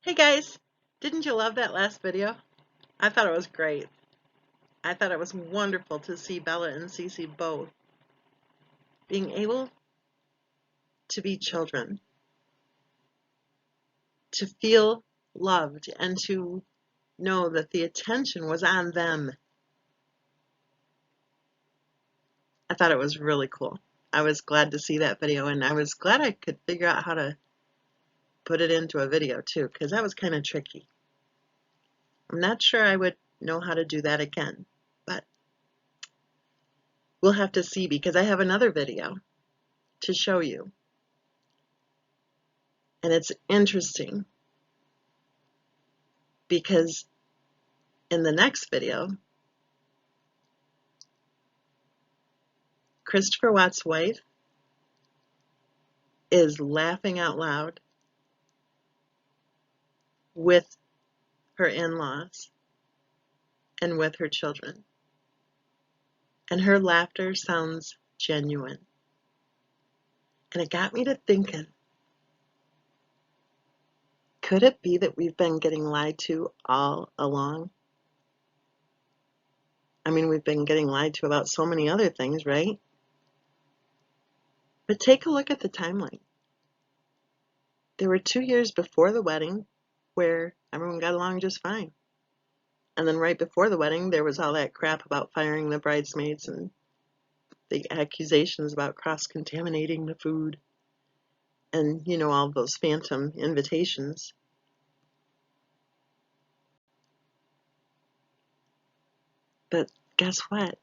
Hey guys, didn't you love that last video? I thought it was great. I thought it was wonderful to see Bella and Cece both being able to be children, to feel loved, and to know that the attention was on them. I thought it was really cool. I was glad to see that video, and I was glad I could figure out how to put it into a video too, because that was kind of tricky. I'm not sure I would know how to do that again, but we'll have to see because I have another video to show you. And it's interesting because in the next video, Christopher Watt's wife is laughing out loud with her in-laws and with her children. And her laughter sounds genuine. And it got me to thinking, could it be that we've been getting lied to all along? I mean, we've been getting lied to about so many other things, right? But take a look at the timeline. There were 2 years before the wedding where everyone got along just fine. And then right before the wedding, there was all that crap about firing the bridesmaids and the accusations about cross-contaminating the food and, you know, all those phantom invitations. But guess what?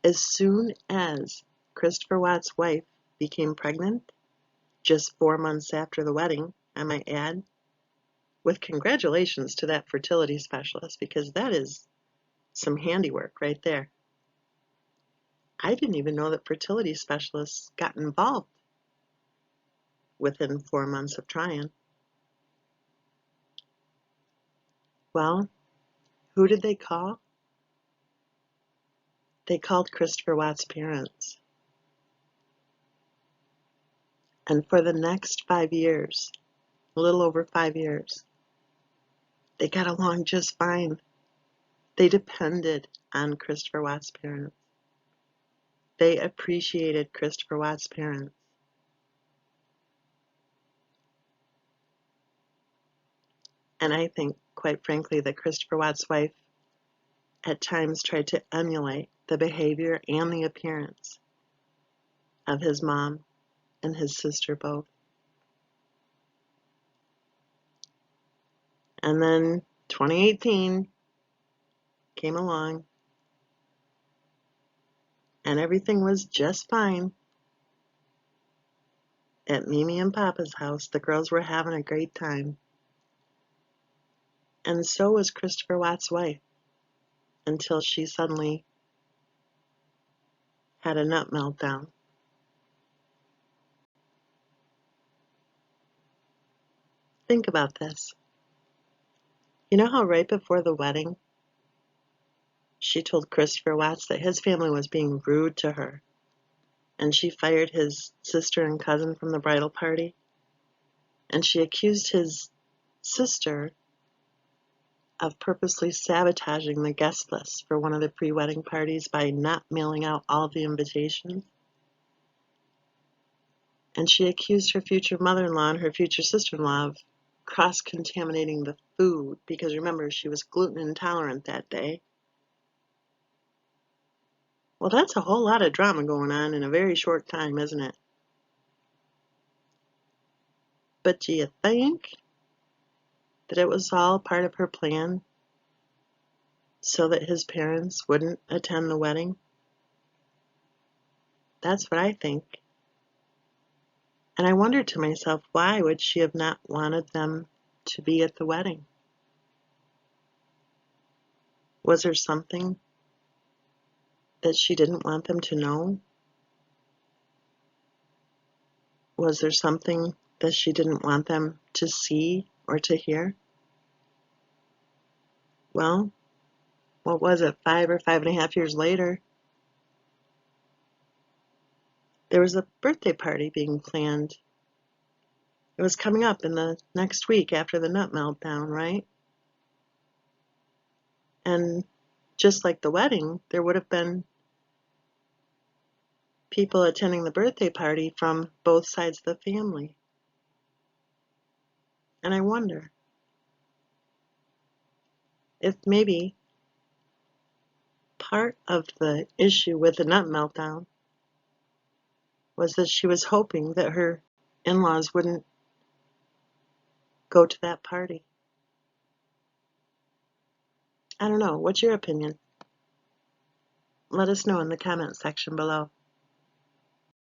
As soon as Christopher Watt's wife became pregnant, just 4 months after the wedding, I might add, with congratulations to that fertility specialist, because that is some handiwork right there. I didn't even know that fertility specialists got involved within 4 months of trying. Well, who did they call? They called Christopher Watt's parents. And for the next 5 years, a little over 5 years, they got along just fine. They depended on Christopher Watt's parents. They appreciated Christopher Watt's parents. And I think, quite frankly, that Christopher Watt's wife at times tried to emulate the behavior and the appearance of his mom and his sister both. And then 2018 came along and everything was just fine. At Mimi and Papa's house, the girls were having a great time. And so was Christopher Watt's wife, until she suddenly had a nut meltdown. Think about this. You know how right before the wedding, she told Christopher Watts that his family was being rude to her, and she fired his sister and cousin from the bridal party, and she accused his sister of purposely sabotaging the guest list for one of the pre-wedding parties by not mailing out all of the invitations. And she accused her future mother-in-law and her future sister-in-law of cross-contaminating the food, because remember, she was gluten intolerant that day. Well, that's a whole lot of drama going on in a very short time, isn't it? But do you think that it was all part of her plan so that his parents wouldn't attend the wedding? That's what I think. And I wondered to myself, why would she have not wanted them to be at the wedding? Was there something that she didn't want them to know? Was there something that she didn't want them to see or to hear? Well, what was it, 5 or 5.5 years later, there was a birthday party being planned It was coming up in the next week after the nut meltdown, right? And just like the wedding, there would have been people attending the birthday party from both sides of the family. And I wonder if maybe part of the issue with the nut meltdown was that she was hoping that her in-laws wouldn't go to that party. I don't know. What's your opinion? Let us know in the comment section below.